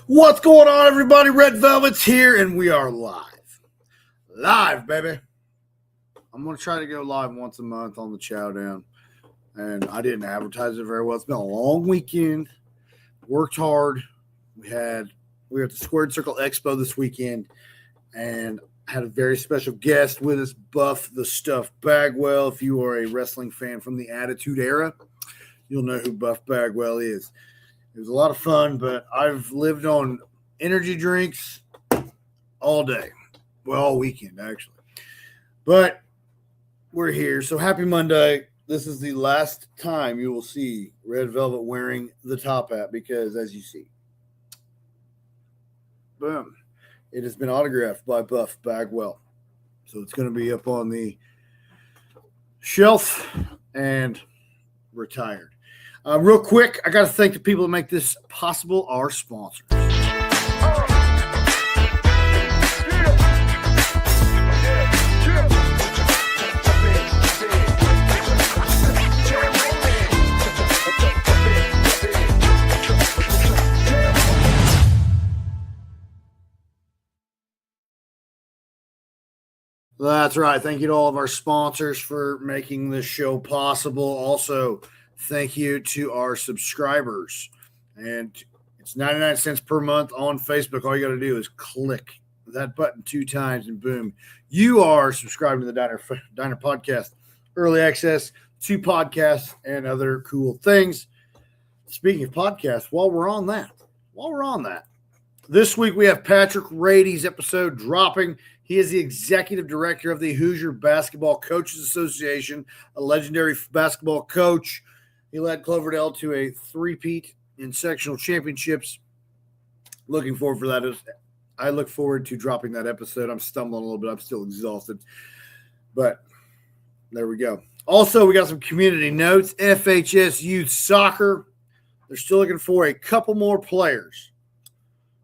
What's going on, everybody? Red Velvet's here, and we are live. Live, baby. I'm going to try to go live once a month on the Chowdown, and I didn't advertise it very well. It's been a long weekend. Worked hard. We were at the Squared Circle Expo this weekend, and had a very special guest with us, Buff the Stuff Bagwell. If you are a wrestling fan from the Attitude Era, you'll know who Buff Bagwell is. It was a lot of fun, but I've lived on energy drinks all day. Well, all weekend, actually. But we're here. So happy Monday. This is the last time you will see Red Velvet wearing the top hat because, as you see, boom, it has been autographed by Buff Bagwell. So it's going to be up on the shelf and retired. Real quick, I got to thank the people that make this possible, our sponsors. That's right. Thank you to all of our sponsors for making this show possible. Also, thank you to our subscribers. And it's 99 cents per month on Facebook. All you got to do is click that button 2 times and boom, you are subscribed to the Diner Podcast, early access to podcasts and other cool things. Speaking of podcasts, while we're on that, this week we have Patrick Rady's episode dropping. He is the executive director of the Hoosier Basketball Coaches Association, a legendary basketball coach. He led Cloverdale to a 3-peat in sectional championships. Looking forward for that. I look forward to dropping that episode. I'm stumbling a little bit. I'm still exhausted. But there we go. Also, we got some community notes. FHS Youth Soccer. They're still looking for a couple more players.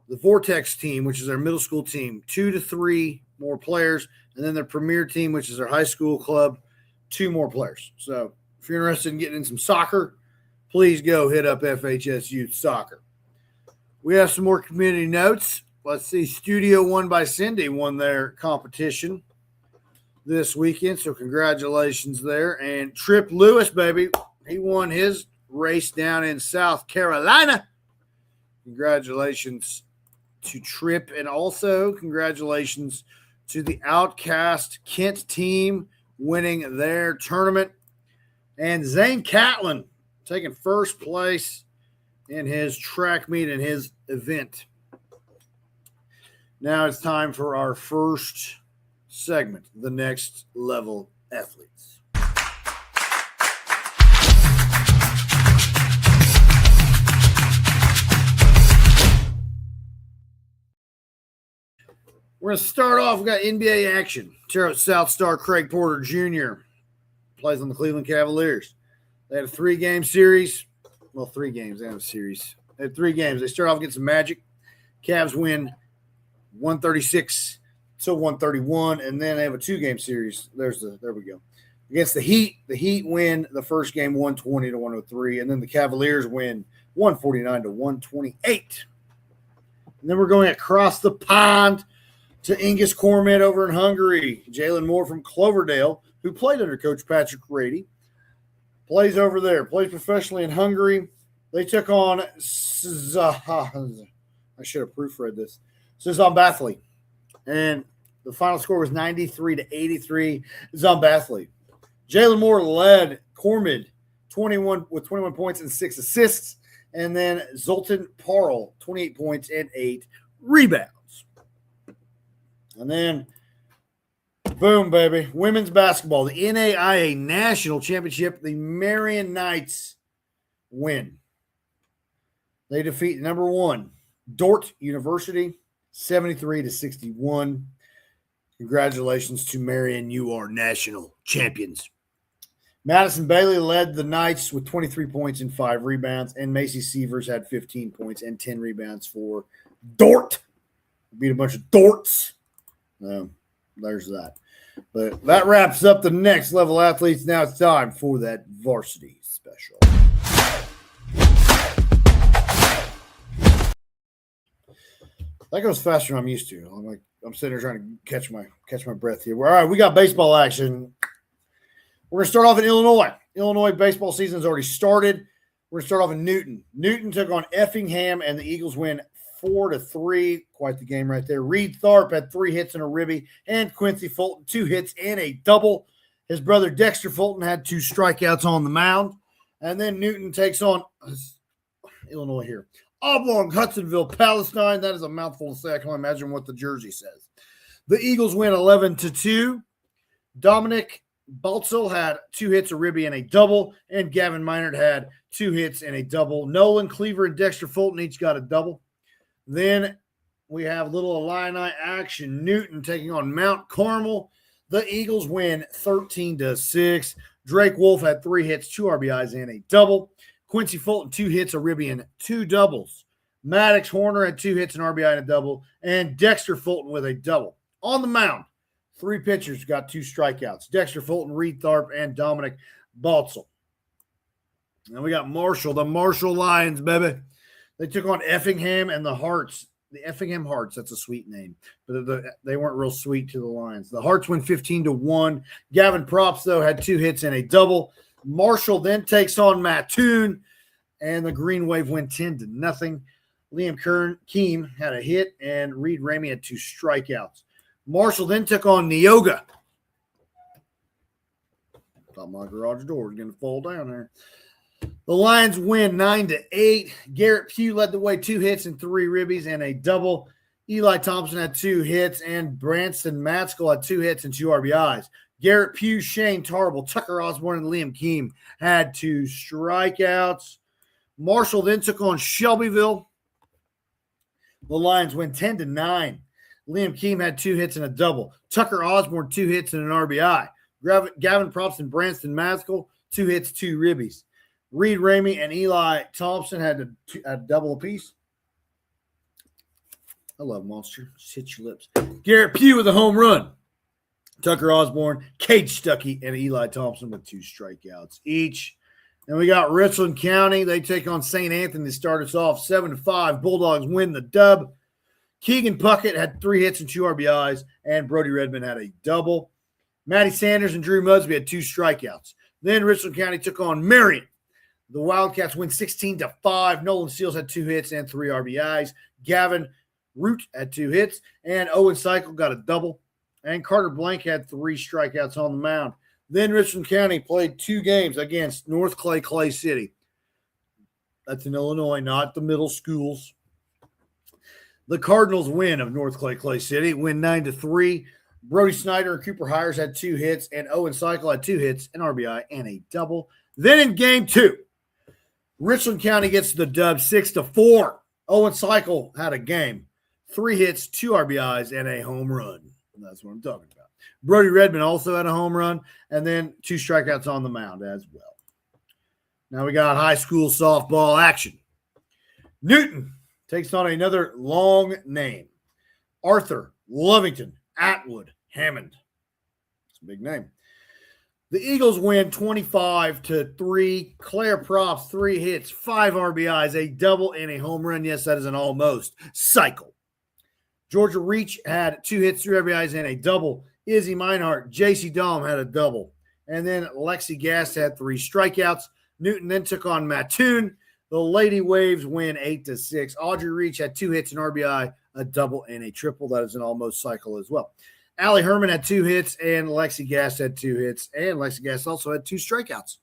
The Vortex team, which is their middle school team, 2 to 3 more players. And then their premier team, which is their high school club, 2 more players. So if you're interested in getting in some soccer, please go hit up FHS Youth Soccer. We have some more community notes. Let's see. Studio One by Cindy won their competition this weekend, so congratulations there. And Trip Lewis, baby, he won his race down in South Carolina. Congratulations to Trip, and also congratulations to the Outcast Kent team winning their tournament. And Zane Catlin taking first place in his track meet and his event. Now it's time for our first segment, the Next Level Athletes. We're going to start off. We got NBA action. Terre South star Craig Porter Jr. plays on the Cleveland Cavaliers. They had a 3-game series. Well, 3 games. They have a series. They had 3 games. They start off against the Magic. Cavs win 136 to 131, and then they have a 2-game series. There we go. Against the Heat win the first game 120 to 103, and then the Cavaliers win 149 to 128. And then we're going across the pond to Ingus Kormet over in Hungary. Jalen Moore from Cloverdale, who played under Coach Patrick Rady, plays over there, plays professionally in Hungary. They took on I should have proofread this. Zombathley. And the final score was 93 to 83. Zombathley. Jalen Moore led Kormet 21 points and 6 assists. And then Zoltan Parle, 28 points and 8 rebounds. And then, boom, baby, women's basketball, the NAIA National Championship, the Marion Knights win. They defeat number 1, Dordt University, 73 to 61. Congratulations to Marion, you are national champions. Madison Bailey led the Knights with 23 points and 5 rebounds, and Macy Sievers had 15 points and 10 rebounds for Dordt. Beat a bunch of Dorts. There's that. But that wraps up the Next Level Athletes. Now it's time for that varsity special. That goes faster than I'm used to. I'm sitting here trying to catch my breath here. All right, we got baseball action. We're going to start off in Illinois. Illinois baseball season has already started. We're going to start off in Newton. Newton took on Effingham, and the Eagles win 4-3. Quite the game right there. Reed Tharp had 3 hits and a ribby, and Quincy Fulton 2 hits and a double. His brother Dexter Fulton had 2 strikeouts on the mound. And then Newton takes on Illinois here. Oblong, Hudsonville, Palestine. That is a mouthful to say. I can't imagine what the jersey says. The Eagles win 11-2. Dominic Baltzel had 2 hits, a ribby, and a double. And Gavin Meinert had 2 hits and a double. Nolan Cleaver and Dexter Fulton each got a double. Then we have little Illini action. Newton taking on Mount Carmel. The Eagles win 13-6. Drake Wolf had 3 hits, 2 RBIs, and a double. Quincy Fulton, 2 hits, a ribby, and 2 doubles. Maddox Horner had 2 hits, an RBI, and a double. And Dexter Fulton with a double. On the mound, 3 pitchers got 2 strikeouts. Dexter Fulton, Reed Tharp, and Dominic Baltzel. And we got Marshall, the Marshall Lions, baby. They took on Effingham and the Hearts. The Effingham Hearts, that's a sweet name. But they weren't real sweet to the Lions. The Hearts win 15-1. Gavin Props, though, had 2 hits and a double. Marshall then takes on Mattoon, and the Green Wave win 10-0. Liam Keem had a hit, and Reed Ramey had 2 strikeouts. Marshall then took on Neoga. Thought my garage door was going to fall down there. The Lions win 9-8. Garrett Pugh led the way, 2 hits and 3 ribbies and a double. Eli Thompson had 2 hits, and Branston Matskill had 2 hits and 2 RBIs. Garrett Pugh, Shane Tarble, Tucker Osborne, and Liam Keem had 2 strikeouts. Marshall then took on Shelbyville. The Lions win 10-9. Liam Keem had 2 hits and a double. Tucker Osborne, 2 hits and an RBI. Gavin Props and Branston Matskill, 2 hits, 2 ribbies. Reed Ramey and Eli Thompson had a double apiece. I love Monster. Just hit your lips. Garrett Pugh with a home run. Tucker Osborne, Cage Stuckey, and Eli Thompson with 2 strikeouts each. And we got Richland County. They take on St. Anthony to start us off 7-5. Bulldogs win the dub. Keegan Puckett had 3 hits and 2 RBIs, and Brody Redmond had a double. Matty Sanders and Drew Mudsby had 2 strikeouts. Then Richland County took on Marion. The Wildcats win 16-5. Nolan Seals had 2 hits and 3 RBIs. Gavin Root had 2 hits, and Owen Cycle got a double. And Carter Blank had 3 strikeouts on the mound. Then Richland County played 2 games against North Clay City. That's in Illinois, not the middle schools. The Cardinals win of North Clay City, win 9-3. Brody Snyder and Cooper Hires had 2 hits, and Owen Cycle had 2 hits, an RBI, and a double. Then in game 2, Richland County gets the dub 6-4. Owen Cycle had a game. 3 hits, 2 RBIs, and a home run. That's what I'm talking about. Brody Redmond also had a home run, and then 2 strikeouts on the mound as well. Now we got high school softball action. Newton takes on another long name. Arthur Lovington Atwood Hammond. It's a big name. The Eagles win 25-3. Claire Props, 3 hits, 5 RBIs, a double, and a home run. Yes, that is an almost cycle. Georgia Reach had 2 hits, 3 RBIs, and a double. Izzy Meinhardt, J.C. Dahm had a double. And then Lexi Gast had 3 strikeouts. Newton then took on Mattoon. The Lady Waves win 8-6. Audrey Reach had 2 hits, an RBI, a double, and a triple. That is an almost cycle as well. Allie Herman had 2 hits, and Lexi Gast had 2 hits, and Lexi Gast also had 2 strikeouts.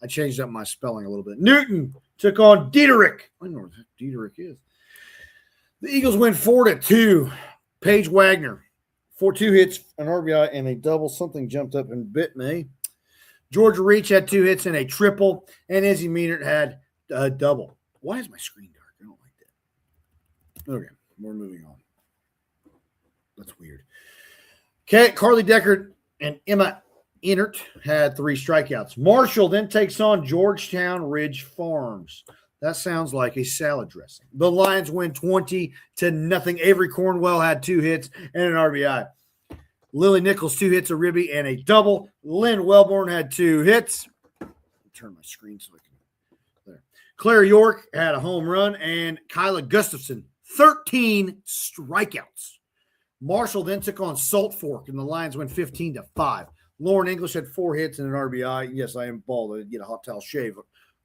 I changed up my spelling a little bit. Newton took on Dieterich. I don't know what Dieterich is. The Eagles win 4-2. Paige Wagner, 2 hits, an RBI, and a double. Something jumped up and bit me. Georgia Reach had 2 hits and a triple, and Izzy Meinert had a double. Why is my screen dark? I don't like that. Okay, we're moving on. That's weird. Okay, Carly Deckard and Emma Inert had 3 strikeouts. Marshall then takes on Georgetown Ridge Farms. That sounds like a salad dressing. The Lions win 20-0. Avery Cornwell had 2 hits and an RBI. Lily Nichols, 2 hits, a ribby, and a double. Lynn Wellborn had 2 hits. Turn my screen so I can. there. Claire York had a home run, and Kyla Gustafson, 13 strikeouts. Marshall then took on Salt Fork, and the Lions went 15-5. Lauren English had 4 hits and an RBI. Yes, I am bald. I did get a hot towel shave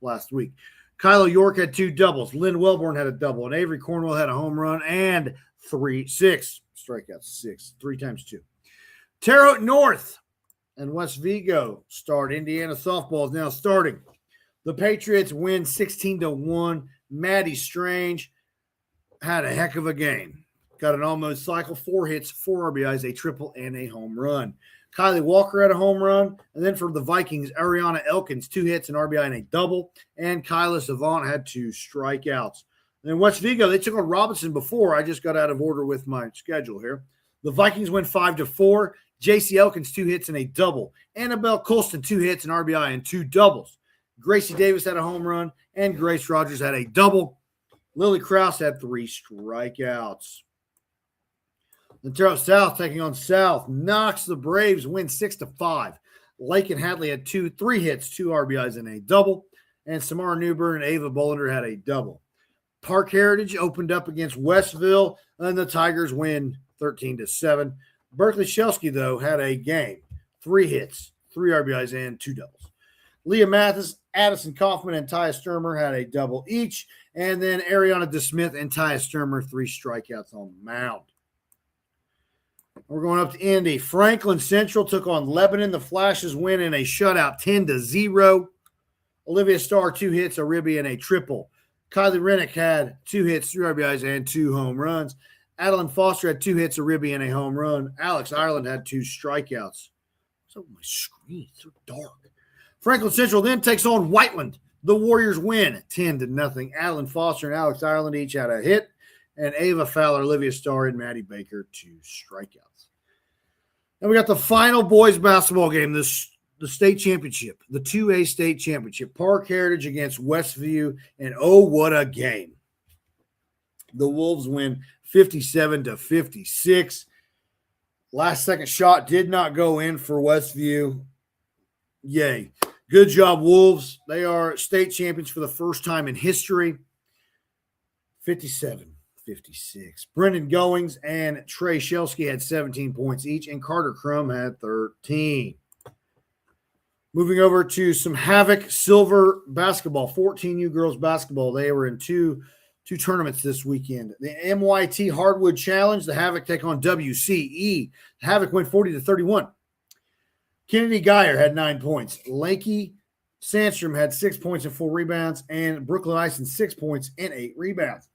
last week. Kyla York had 2 doubles. Lynn Wellborn had a double, and Avery Cornwell had a home run and 6 strikeouts. 6, 3 times 2. Terre Haute North and West Vigo start. Indiana softball is now starting. The Patriots win 16-1. Maddie Strange had a heck of a game. Got an almost cycle, 4 hits, 4 RBIs, a triple, and a home run. Kylie Walker had a home run. And then for the Vikings, Ariana Elkins, 2 hits, an RBI, and a double. And Kyla Savant had 2 strikeouts. And then West Vigo, they took on Robinson before. I just got out of order with my schedule here. The Vikings went 5-4. JC Elkins, 2 hits, and a double. Annabelle Colston, 2 hits, an RBI, and 2 doubles. Gracie Davis had a home run. And Grace Rogers had a double. Lily Krause had 3 strikeouts. The Terre Haute South taking on South. Knox, the Braves win 6-5. Lake and Hadley had 3 hits, 2 RBIs, and a double. And Samara Newburn and Ava Bollinger had a double. Park Heritage opened up against Westville, and the Tigers win 13-7. Berkeley Shelsky, though, had a game. 3 hits, 3 RBIs, and 2 doubles. Leah Mathis, Addison Kaufman, and Taya Sturmer had a double each. And then Ariana DeSmith and Taya Sturmer, 3 strikeouts on the mound. We're going up to Indy. Franklin Central took on Lebanon. The Flashes win in a shutout, 10-0. Olivia Starr, 2 hits, a ribby, and a triple. Kylie Rennick had 2 hits, 3 RBIs, and 2 home runs. Adeline Foster had 2 hits, a ribby, and a home run. Alex Ireland had 2 strikeouts. What's up with my screen? It's so dark. Franklin Central then takes on Whiteland. The Warriors win 10-0. Adeline Foster and Alex Ireland each had a hit. And Ava Fowler, Olivia Starr, and Maddie Baker, 2 strikeouts. And we got the final boys basketball game, the state championship, the 2A state championship. Park Heritage against Westview, and oh, what a game. The Wolves win 57-56. Last second shot did not go in for Westview. Yay. Good job, Wolves. They are state champions for the first time in history. 57-56. Brendan Goings and Trey Shelsky had 17 points each, and Carter Crum had 13. Moving over to some Havoc Silver basketball, 14U girls basketball. They were in two tournaments this weekend. The MYT Hardwood Challenge, the Havoc take on WCE. The Havoc went 40-31. Kennedy Geyer had 9 points. Lanky Sandstrom had 6 points and 4 rebounds, and Brooklyn Ison 6 points and 8 rebounds.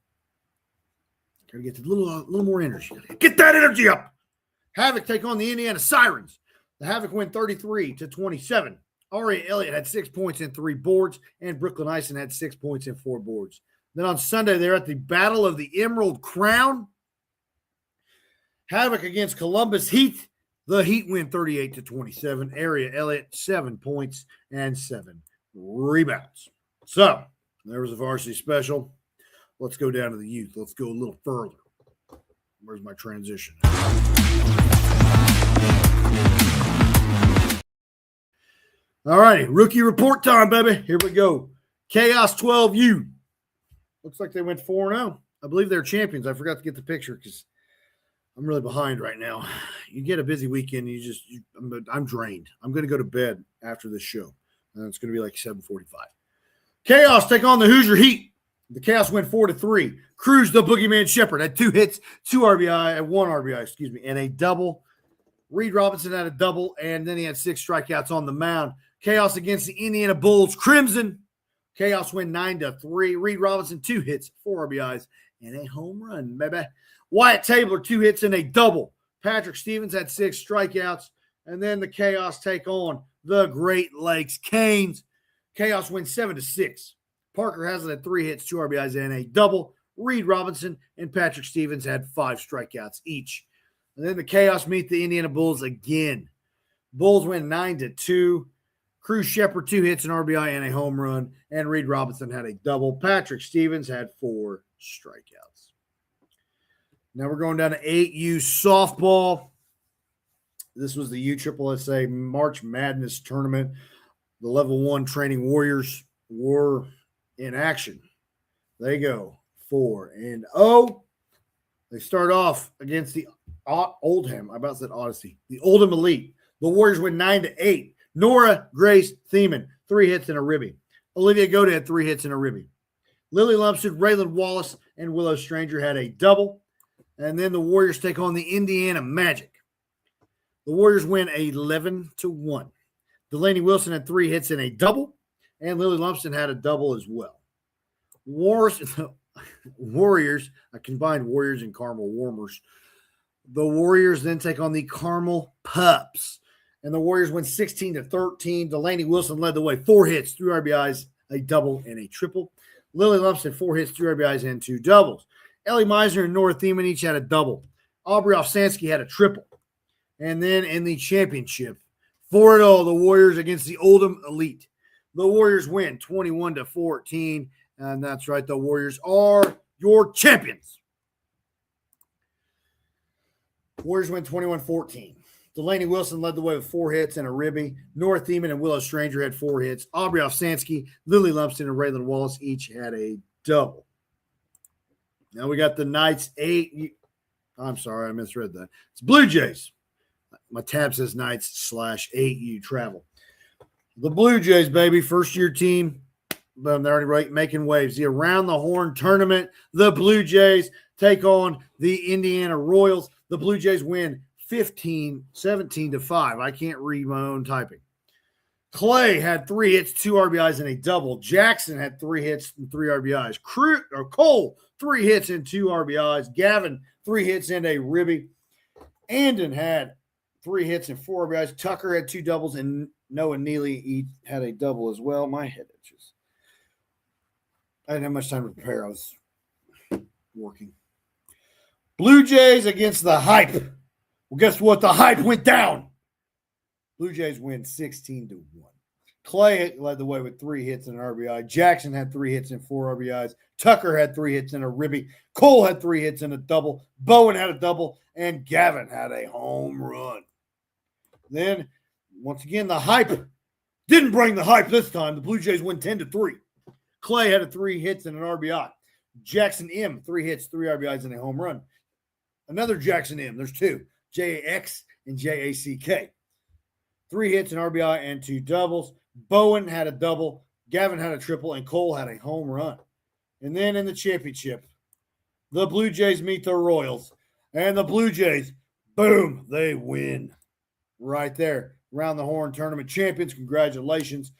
Gotta get a little more energy. Get that energy up. Havoc take on the Indiana Sirens. The Havoc win 33-27. Aria Elliott had 6 points and 3 boards, and Brooklyn Ison had 6 points and 4 boards. Then on Sunday, they're at the Battle of the Emerald Crown. Havoc against Columbus Heat. The Heat win 38-27. Aria Elliott, 7 points and 7 rebounds. So, there was a varsity special. Let's go down to the youth. Let's go a little further. Where's my transition? All righty, rookie report time, baby. Here we go. Chaos 12U. Looks like they went 4-0. I believe they're champions. I forgot to get the picture because I'm really behind right now. You get a busy weekend, I'm drained. I'm going to go to bed after this show. And it's going to be like 7:45. Chaos take on the Hoosier Heat. The Chaos went 4-3. Cruz, the Boogeyman Shepherd, had 2 hits, 1 RBI, and a double. Reed Robinson had a double, and then he had 6 strikeouts on the mound. Chaos against the Indiana Bulls Crimson. Chaos win 9-3. Reed Robinson, 2 hits, 4 RBIs, and a home run, baby. Wyatt Tabler, 2 hits and a double. Patrick Stevens had 6 strikeouts. And then the Chaos take on the Great Lakes Canes. Chaos wins 7-6. Parker Hazlitt had 3 hits, 2 RBIs, and a double. Reed Robinson and Patrick Stevens had 5 strikeouts each. And then the Chaos meet the Indiana Bulls again. Bulls win 9-2. Cruz Shepard, 2 hits, an RBI, and a home run. And Reed Robinson had a double. Patrick Stevens had 4 strikeouts. Now we're going down to 8U softball. This was the USSSA March Madness tournament. The level 1 training warriors were in action. They go 4-0. They start off against the Oldham. I about said Odyssey. The Oldham Elite. The Warriors win 9-8. Nora Grace Thiemann, 3 hits and a ribby. Olivia Goda had 3 hits and a ribby. Lily Lumpstead, Raylan Wallace, and Willow Stranger had a double. And then the Warriors take on the Indiana Magic. The Warriors win 11-1. Delaney Wilson had 3 hits and a double. And Lily Lumpstead had a double as well. Warriors, I combined Warriors and Carmel Warmers. The Warriors then take on the Carmel Pups. And the Warriors win 16-13. Delaney Wilson led the way. 4 hits, 3 RBIs, a double, and a triple. Lily Lumpstead, 4 hits, 3 RBIs, and 2 doubles. Ellie Meisner and Nora Thiemann each had a double. Aubrey Ofsansky had a triple. And then in the championship, 4-0, the Warriors against the Oldham Elite. The Warriors win 21-14. And that's right, the Warriors are your champions. Warriors win 21-14. Delaney Wilson led the way with 4 hits and a ribby. Nora Thiemann and Willow Stranger had 4 hits. Aubrey Ofsansky, Lily Lumpstead, and Raylan Wallace each had a double. Now we got the Knights 8. I'm sorry, I misread that. It's Blue Jays. My tab says Knights/8U travel. The Blue Jays, baby, first-year team. They're already making waves. The Around the Horn tournament, the Blue Jays take on the Indiana Royals. The Blue Jays win 17-5. I can't read my own typing. Clay had 3 hits, 2 RBIs, and a double. Jackson had 3 hits and 3 RBIs. Cole, 3 hits and 2 RBIs. Gavin, 3 hits and a ribby. Andon had 3 hits and 4 RBIs. Tucker had 2 doubles, and Noah Neely had a double as well. My head itches. I didn't have much time to prepare. I was working. Blue Jays against the Hype. Well, guess what? The Hype went down. Blue Jays win 16-1. Clay led the way with 3 hits and an RBI. Jackson had 3 hits and 4 RBIs. Tucker had 3 hits and a ribby. Cole had 3 hits and a double. Bowen had a double. And Gavin had a home run. Then, once again, the Hype didn't bring the hype this time. The Blue Jays win 10-3. Clay had 3 hits and an RBI. Jackson M, 3 hits, 3 RBIs, and a home run. Another Jackson M. There's 2. J-A-X and J-A-C-K. 3 hits, an RBI, and 2 doubles. Bowen had a double. Gavin had a triple, and Cole had a home run. And then in the championship, the Blue Jays meet the Royals. And the Blue Jays, boom, they win. Right there. Around the Horn tournament champions. Congratulations.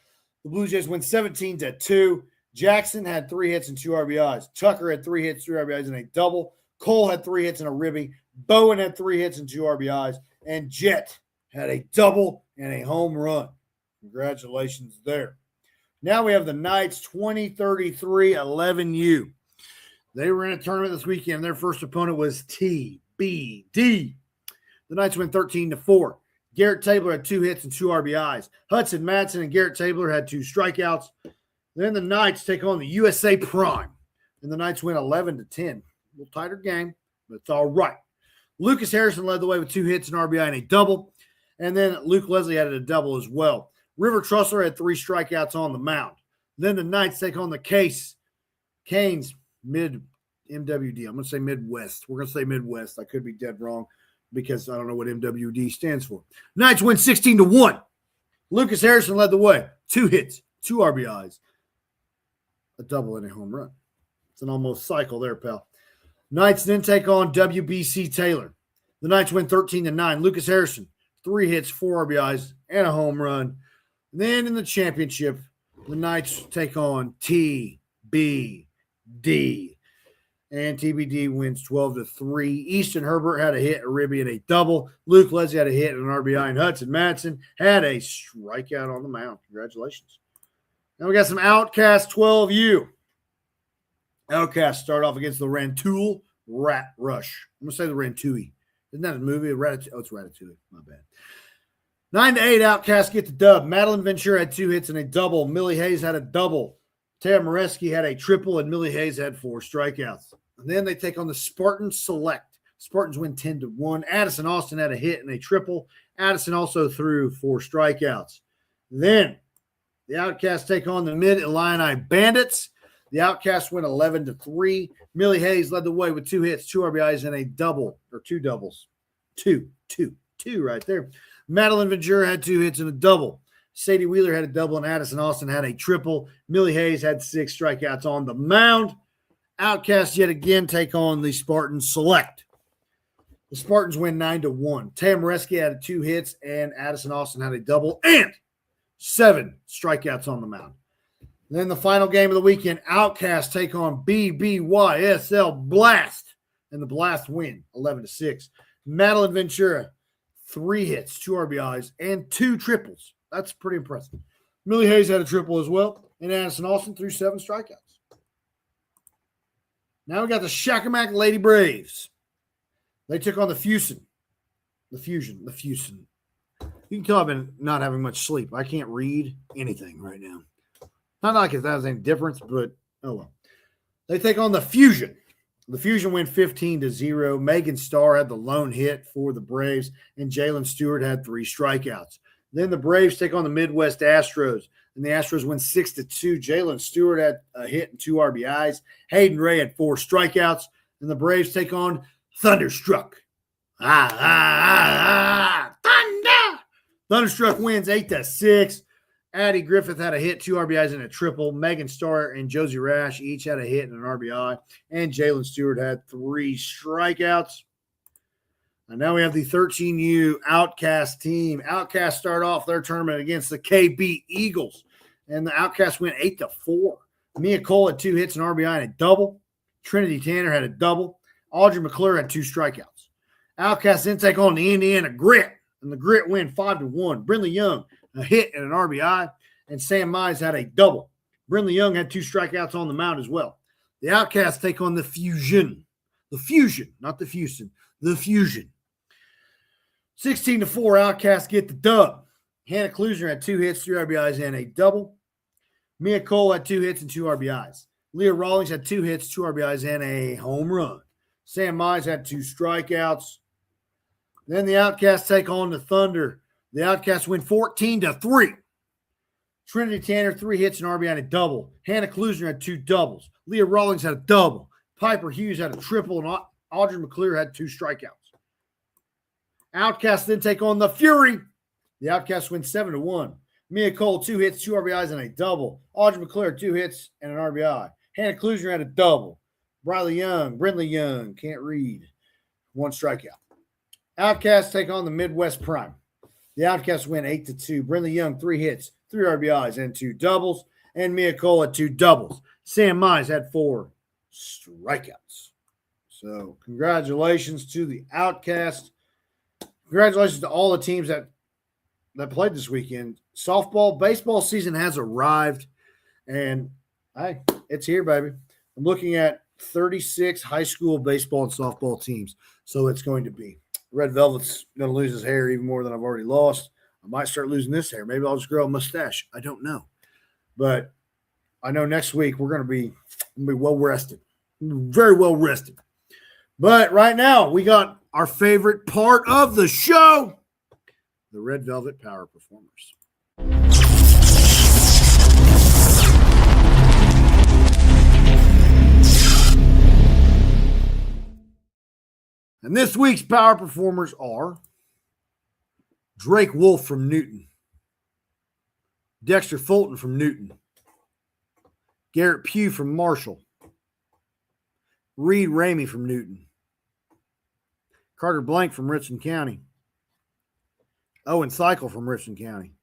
The Blue Jays win 17-2. Jackson had 3 hits and 2 RBIs. Tucker had 3 hits, 3 RBIs, and a double. Cole had 3 hits and a ribby. Bowen had 3 hits and 2 RBIs. And Jet had a double and a home run. Congratulations there. Now we have the Knights 20-33-11U. They were in a tournament this weekend. Their first opponent was TBD. The Knights went 13-4. Garrett Tabler had 2 hits and 2 RBIs. Hudson Madsen and Garrett Tabler had 2 strikeouts. Then the Knights take on the USA Prime. And the Knights win 11-10. A little tighter game, but it's all right. Lucas Harrison led the way with 2 hits, an RBI, and a double. And then Luke Leslie had a double as well. River Trussler had 3 strikeouts on the mound. Then the Knights take on the Canes mid-MWD. I'm going to say Midwest. We're going to say Midwest. I could be dead wrong because I don't know what MWD stands for. Knights win 16-1. Lucas Harrison led the way. 2 hits, 2 RBIs, a double, and a home run. It's an almost cycle there, pal. Knights then take on WBC Taylor. The Knights win 13-9. Lucas Harrison, 3 hits, 4 RBIs, and a home run. And then in the championship, the Knights take on TBD. And TBD wins 12-3. Easton Herbert had a hit, a ribby, and a double. Luke Leslie had a hit and an RBI. And Hudson Madsen had a strikeout on the mound. Congratulations. Now we got some Outcast 12U. Outcast start off against the Rantoul Rat Rush. I'm going to say the Rantui. Isn't that a movie? Ratatouille. Oh, it's Ratatouille. My bad. 9-8, Outcast get the dub. Madeline Ventura had 2 hits and a double. Millie Hayes had a double. Taya Moreski had a triple, and Millie Hayes had 4 strikeouts. And then they take on the Spartans Select. Spartans win 10-1. Addison Austin had a hit and a triple. Addison also threw 4 strikeouts. Then the Outcasts take on the Mid-Illini Bandits. The Outcasts win 11-3. Millie Hayes led the way with 2 hits, 2 RBIs, and a double, or 2 doubles. Two right there. Madeline Ventura had 2 hits and a double. Sadie Wheeler had a double, and Addison Austin had a triple. Millie Hayes had 6 strikeouts on the mound. Outcasts yet again take on the Spartans Select. The Spartans win 9-1. Tam Reski had 2 hits, and Addison Austin had a double and 7 strikeouts on the mound. Then the final game of the weekend, Outcasts take on BBYSL Blast, and the Blast win 11-6. Madeline Ventura, 3 hits, 2 RBIs, and 2 triples. That's pretty impressive. Millie Hayes had a triple as well, and Addison Austin threw 7 strikeouts. Now we got the Shakamak Lady Braves. They took on the Fusion. The Fusion. You can tell I've been not having much sleep. I can't read anything right now. Not like if that was any difference, but oh well. They take on the Fusion. The Fusion win 15-0. Megan Starr had the lone hit for the Braves, and Jalen Stewart had 3 strikeouts. Then the Braves take on the Midwest Astros, and the Astros win 6-2. Jalen Stewart had a hit and 2 RBIs. Hayden Ray had 4 strikeouts, and the Braves take on Thunderstruck. Thunder! Thunderstruck wins 8-6. Addie Griffith had a hit, 2 RBIs, and a triple. Megan Starr and Josie Rash each had a hit and an RBI. And Jalen Stewart had 3 strikeouts. And now we have the 13U Outcast team. Outcasts start off their tournament against the KB Eagles. And the Outcasts went 8-4. Mia Cole had 2 hits, and RBI, and a double. Trinity Tanner had a double. Audrey McClure had 2 strikeouts. Outcasts then take on the Indiana Grit. And the Grit win 5-1. Brinley Young, a hit and an RBI, and Sam Mize had a double. Brinley Young had 2 strikeouts on the mound as well. The Outcasts take on the Fusion. The Fusion, not the Fusion. The Fusion. 16-4, Outcasts get the dub. Hannah Klusner had 2 hits, 3 RBIs, and a double. Mia Cole had 2 hits and 2 RBIs. Leah Rawlings had 2 hits, 2 RBIs, and a home run. Sam Mize had 2 strikeouts. Then the Outcasts take on the Thunder. The Outcasts win 14-3. Trinity Tanner, 3 hits, and RBI, and a double. Hannah Klusner had 2 doubles. Leah Rawlings had a double. Piper Hughes had a triple, and Audrey McClure had 2 strikeouts. Outcasts then take on the Fury. The Outcasts win 7-1. Mia Cole, 2 hits, 2 RBIs, and a double. Audrey McClure, 2 hits, and an RBI. Hannah Klusner had a double. Brindley Young, can't read, 1 strikeout. Outcasts take on the Midwest Prime. The Outcasts win 8-2. Brindley Young, 3 hits, 3 RBIs, and 2 doubles. And Mia Cole had 2 doubles. Sam Mize had 4 strikeouts. So congratulations to the Outcasts. Congratulations to all the teams that played this weekend. Softball, baseball season has arrived, and hey, it's here, baby. I'm looking at 36 high school baseball and softball teams, so it's going to be. Red Velvet's going to lose his hair even more than I've already lost. I might start losing this hair. Maybe I'll just grow a mustache. I don't know. But I know next week we're going to be well rested, very well rested. But right now we got our favorite part of the show, the Red Velvet Power Performers. And this week's power performers are Drake Wolf from Newton, Dexter Fulton from Newton, Garrett Pugh from Marshall, Reed Ramey from Newton, Carter Blank from Richland County, Owen Cycle from Richland County,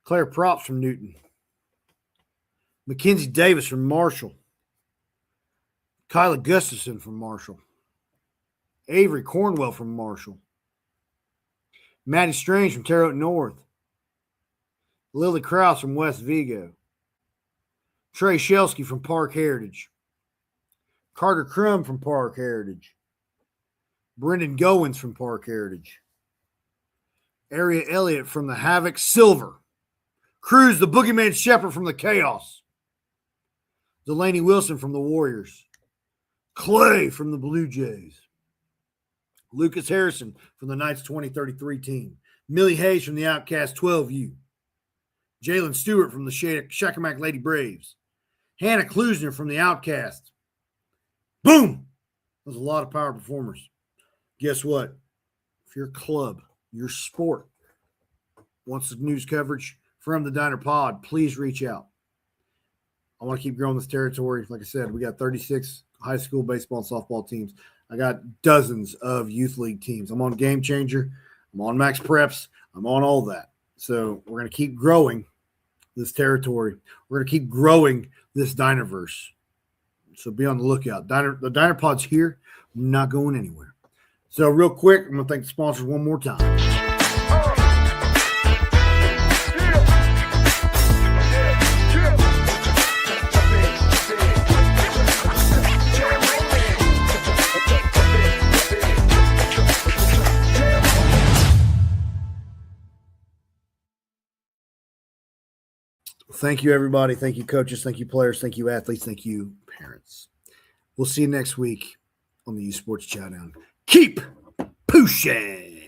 Claire Props from Newton, Mackenzie Davis from Marshall, Kyla Gustafson from Marshall, Avery Cornwell from Marshall, Maddie Strange from Terre Haute North, Lily Krause from West Vigo, Trey Shelsky from Park Heritage, Carter Crum from Park Heritage, Brendan Goins from Park Heritage, Aria Elliott from the Havoc Silver, Cruz the Boogeyman Shepherd from the Chaos, Delaney Wilson from the Warriors, Clay from the Blue Jays, Lucas Harrison from the Knights 2033 team, Millie Hayes from the Outcast 12U, Jalen Stewart from the Shakamak Lady Braves, Hannah Klusner from the Outcast. Boom! There's a lot of power performers. Guess what? If your club, your sport, wants the news coverage from the Diner Pod, please reach out. I want to keep growing this territory. Like I said, we got 36 high school baseball and softball teams. I got dozens of youth league teams. I'm on Game Changer. I'm on Max Preps. I'm on all that. So we're going to keep growing this territory. We're going to keep growing this Dinerverse. So be on the lookout. The Diner Pod's here. I'm not going anywhere. So real quick, I'm going to thank the sponsors one more time. Thank you, everybody. Thank you, coaches. Thank you, players. Thank you, athletes. Thank you, parents. We'll see you next week on the U Sports Chowdown. Keep pushing.